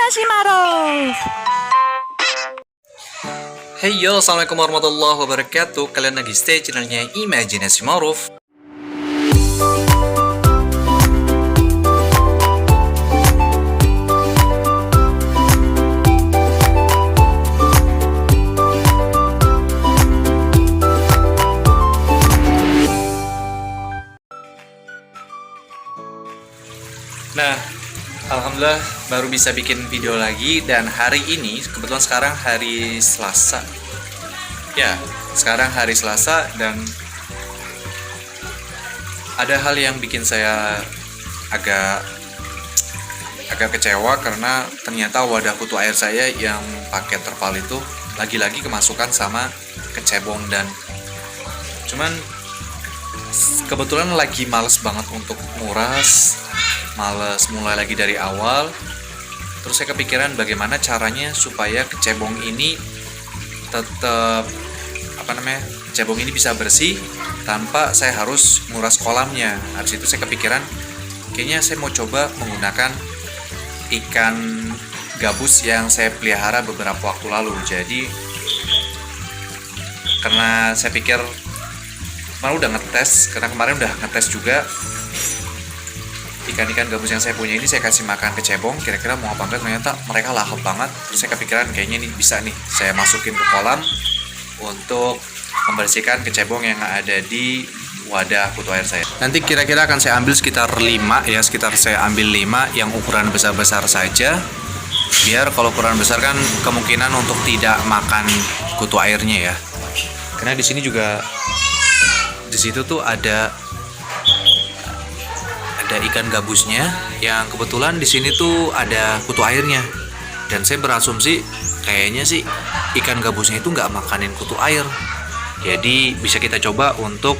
Imajinasi Maruf. Hey yo, assalamualaikum warahmatullahi wabarakatuh. Kalian lagi stay channelnya Imajinasi Maruf. Nah, alhamdulillah baru bisa bikin video lagi. Dan hari ini kebetulan sekarang hari Selasa. Ya, sekarang hari Selasa. Dan ada hal yang bikin saya agak kecewa, karena ternyata wadah kutu air saya yang pakai terpal itu lagi-lagi kemasukan sama kecebong. Dan cuman kebetulan lagi males banget untuk nguras, males mulai lagi dari awal. Terus saya kepikiran bagaimana caranya supaya kecebong ini tetap kecebong ini bisa bersih tanpa saya harus nguras kolamnya. Habis itu saya kepikiran kayaknya saya mau coba menggunakan ikan gabus yang saya pelihara beberapa waktu lalu. Jadi karena saya pikir kemarin udah ngetes juga ikan-ikan gabus yang saya punya ini, saya kasih makan kecebong, kira-kira mau apa enggak. Ternyata mereka lahap banget. Terus saya kepikiran kayaknya ini bisa nih saya masukin ke kolam untuk membersihkan kecebong yang ada di wadah kutu air saya. Nanti kira-kira akan saya ambil sekitar 5 ya, saya ambil 5 yang ukuran besar-besar saja. Biar kalau ukuran besar kan kemungkinan untuk tidak makan kutu airnya ya. Karena di sini juga, di situ tuh ada ikan gabusnya yang kebetulan di sini tuh ada kutu airnya. Dan saya berasumsi kayaknya sih ikan gabusnya itu nggak makanin kutu air. Jadi bisa kita coba untuk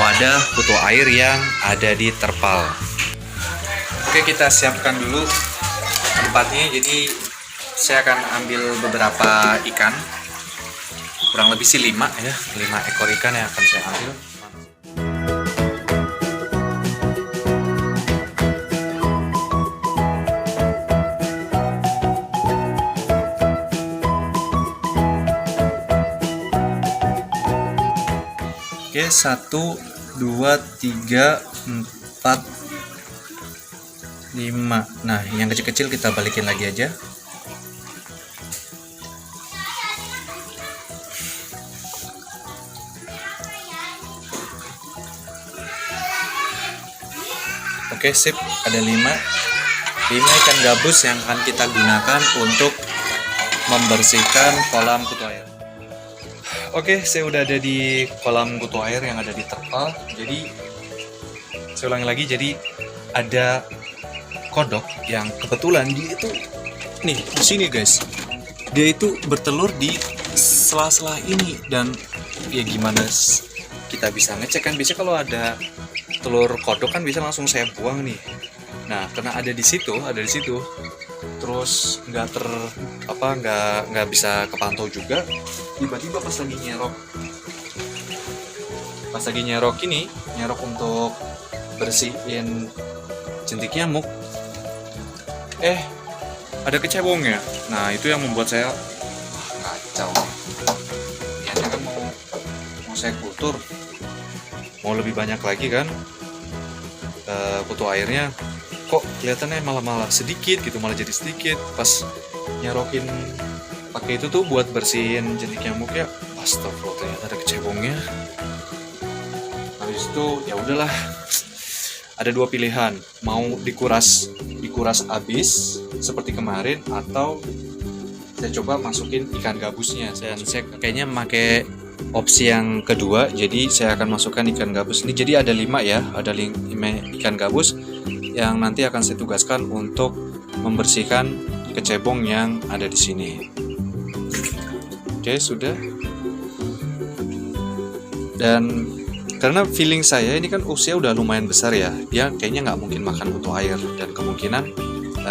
wadah kutu air yang ada di terpal. Oke, kita siapkan dulu tempatnya. Jadi saya akan ambil beberapa ikan, kurang lebih sih 5 ekor ikan yang akan saya ambil. Oke, 1, 2, 3, 4, 5. Nah, yang kecil-kecil kita balikin lagi aja. Oke, sip, ada 5 ikan gabus yang akan kita gunakan untuk membersihkan kolam kutu air. Oke, saya udah ada di kolam kutu air yang ada di terpal. Jadi saya ulangi lagi, jadi ada kodok yang kebetulan dia itu nih di sini guys. Dia itu bertelur di sela-sela ini. Dan ya gimana kita bisa ngecek kan, biasanya kalau ada telur kodok kan bisa langsung saya buang nih. Nah, karena ada di situ, terus nggak bisa kepantau juga. Tiba-tiba pas lagi nyerok untuk bersihin jentik nyamuk, ada kecebongnya. Nah, itu yang membuat saya kacau. Niatnya kan mau saya kultur, mau lebih banyak lagi kan kutu airnya, kok kelihatannya malah sedikit gitu, malah jadi sedikit. Pas nyerokin pakai itu tuh buat bersihin jentik nyamuknya, astagfirullah, ternyata ada kecebongnya. Habis itu ya udahlah, ada 2 pilihan, mau dikuras habis seperti kemarin, atau saya coba masukin ikan gabusnya. Saya kayaknya pakai opsi yang kedua. Jadi saya akan masukkan ikan gabus ini. Jadi ada 5 ya, ada 5 ikan gabus yang nanti akan saya tugaskan untuk membersihkan kecebong yang ada di sini. Oke, sudah. Dan karena feeling saya ini kan usia udah lumayan besar ya, dia kayaknya nggak mungkin makan kutu air. Dan kemungkinan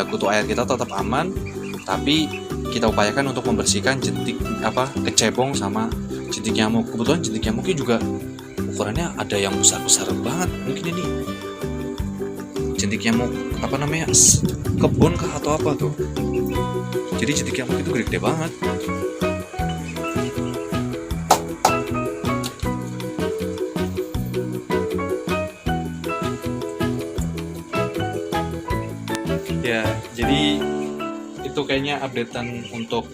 kutu air kita tetap aman, tapi kita upayakan untuk membersihkan kecebong sama jentik nyamuk. Kebetulan jentik nyamuknya juga ukurannya ada yang besar-besar banget. Mungkin ini jentik nyamuk apa namanya, kebun kah atau apa tuh. Jadi jentik nyamuk itu gede-gede banget. Ya, jadi itu kayaknya updatean untuk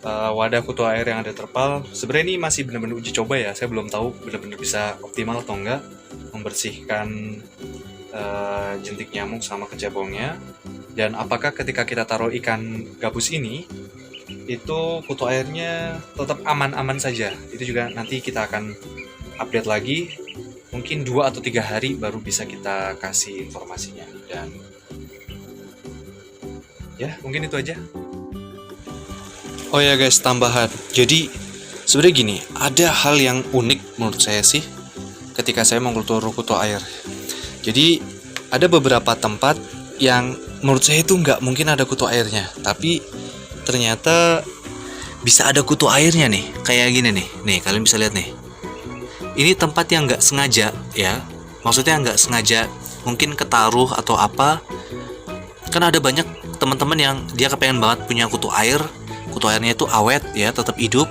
wadah kutu air yang ada terpal. Sebenarnya ini masih benar-benar uji coba ya. Saya belum tahu benar-benar bisa optimal atau enggak membersihkan jentik nyamuk sama kecebongnya. Dan apakah ketika kita taruh ikan gabus ini, itu kutu airnya tetap aman-aman saja. Itu juga nanti kita akan update lagi. Mungkin 2 atau 3 hari baru bisa kita kasih informasinya. Dan ya, mungkin itu aja. Oh ya guys, tambahan. Jadi sebenarnya gini, ada hal yang unik menurut saya sih ketika saya mengkultur kutu air. Jadi ada beberapa tempat yang menurut saya itu nggak mungkin ada kutu airnya, tapi ternyata bisa ada kutu airnya nih. Kayak gini nih. Nih, kalian bisa lihat nih. Ini tempat yang nggak sengaja ya. Maksudnya nggak sengaja, mungkin ketaruh atau apa. Kan ada banyak teman-teman yang dia kepengen banget punya kutu air. Kutu airnya itu awet ya, tetap hidup.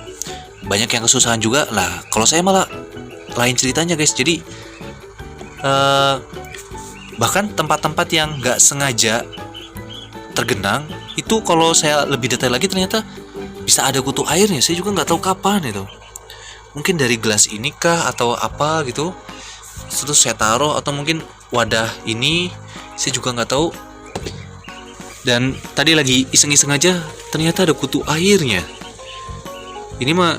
Banyak yang kesusahan juga lah. Kalau saya malah lain ceritanya guys. Jadi bahkan tempat-tempat yang nggak sengaja tergenang itu, kalau saya lebih detail lagi ternyata bisa ada kutu airnya. Saya juga nggak tahu kapan itu. Mungkin dari gelas ini kah atau apa gitu. Terus saya taruh, atau mungkin wadah ini, saya juga nggak tahu. Dan tadi lagi iseng-iseng aja, ternyata ada kutu airnya. Ini mah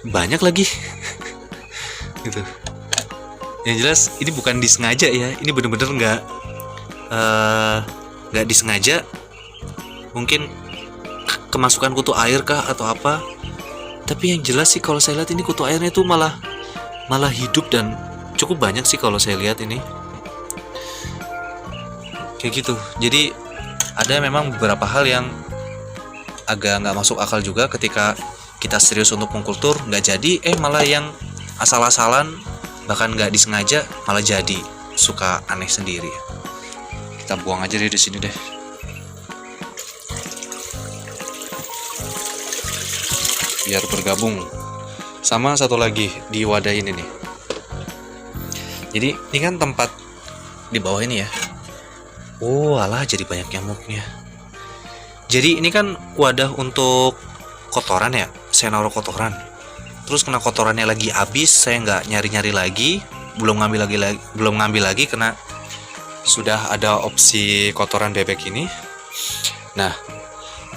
banyak lagi. Gitu. Yang jelas ini bukan disengaja ya. Ini bener-bener nggak disengaja. Mungkin kemasukan kutu air kah atau apa. Tapi yang jelas sih kalau saya lihat ini kutu airnya itu malah hidup dan cukup banyak sih kalau saya lihat ini. Kayak gitu. Jadi ada memang beberapa hal yang agak nggak masuk akal juga ketika kita serius untuk mengkultur, nggak jadi, malah yang asal-asalan, bahkan nggak disengaja malah jadi. Suka aneh sendiri. Kita buang aja deh di sini deh. Biar bergabung. Sama satu lagi di wadah ini nih. Jadi ini kan tempat di bawah ini ya. Oh alah, jadi banyak nyamuknya. Jadi ini kan wadah untuk kotoran ya. Saya naruh kotoran. Terus kena kotorannya lagi habis, saya nggak nyari-nyari lagi, belum ngambil lagi karena sudah ada opsi kotoran bebek ini. Nah,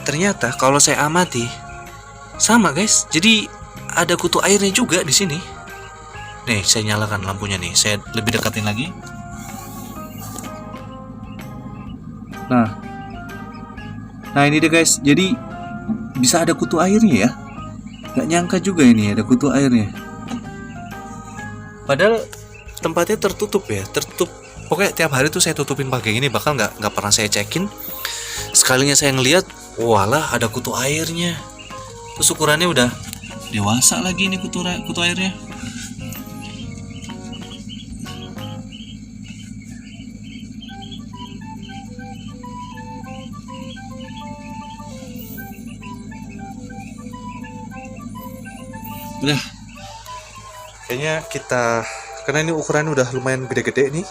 ternyata kalau saya amati sama guys. Jadi ada kutu airnya juga di sini. Nih, saya nyalakan lampunya nih. Saya lebih dekatin lagi. Nah ini deh guys, jadi bisa ada kutu airnya ya. Gak nyangka juga ini ada kutu airnya. Padahal tempatnya tertutup ya, tertutup. Pokoknya tiap hari tuh saya tutupin pakai gini, bakal nggak pernah saya cekin. Sekalinya saya ngeliat, walah ada kutu airnya. Terus ukurannya udah dewasa lagi nih kutu airnya. Udah, kayaknya karena ini ukurannya udah lumayan gede-gede nih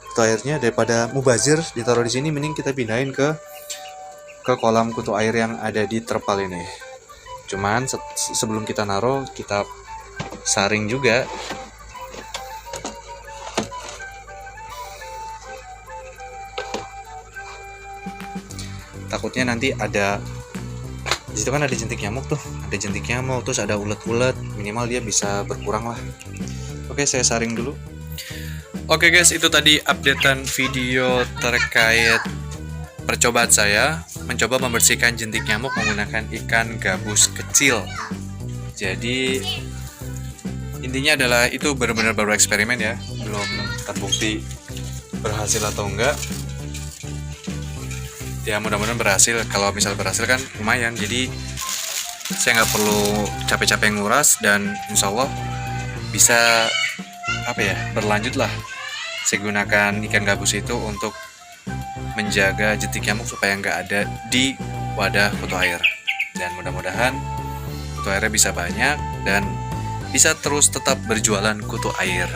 kutu airnya, daripada mubazir ditaruh di sini, mending kita pindahin ke kolam kutu air yang ada di terpal ini. Cuman sebelum kita naruh, kita saring juga. Takutnya nanti ada di situ kan ada jentik nyamuk tuh, terus ada ulet-ulet, minimal dia bisa berkurang lah. Oke, saya saring dulu. Oke guys, itu tadi updatean video terkait percobaan saya mencoba membersihkan jentik nyamuk menggunakan ikan gabus kecil. Jadi intinya adalah itu benar-benar baru eksperimen ya, belum terbukti berhasil atau enggak. Ya mudah-mudahan berhasil. Kalau misal berhasil kan lumayan, jadi saya nggak perlu capek-capek nguras, dan insya Allah bisa berlanjut lah Saya gunakan ikan gabus itu untuk menjaga jentik nyamuk supaya nggak ada di wadah kutu air. Dan mudah-mudahan kutu airnya bisa banyak dan bisa terus tetap berjualan kutu air.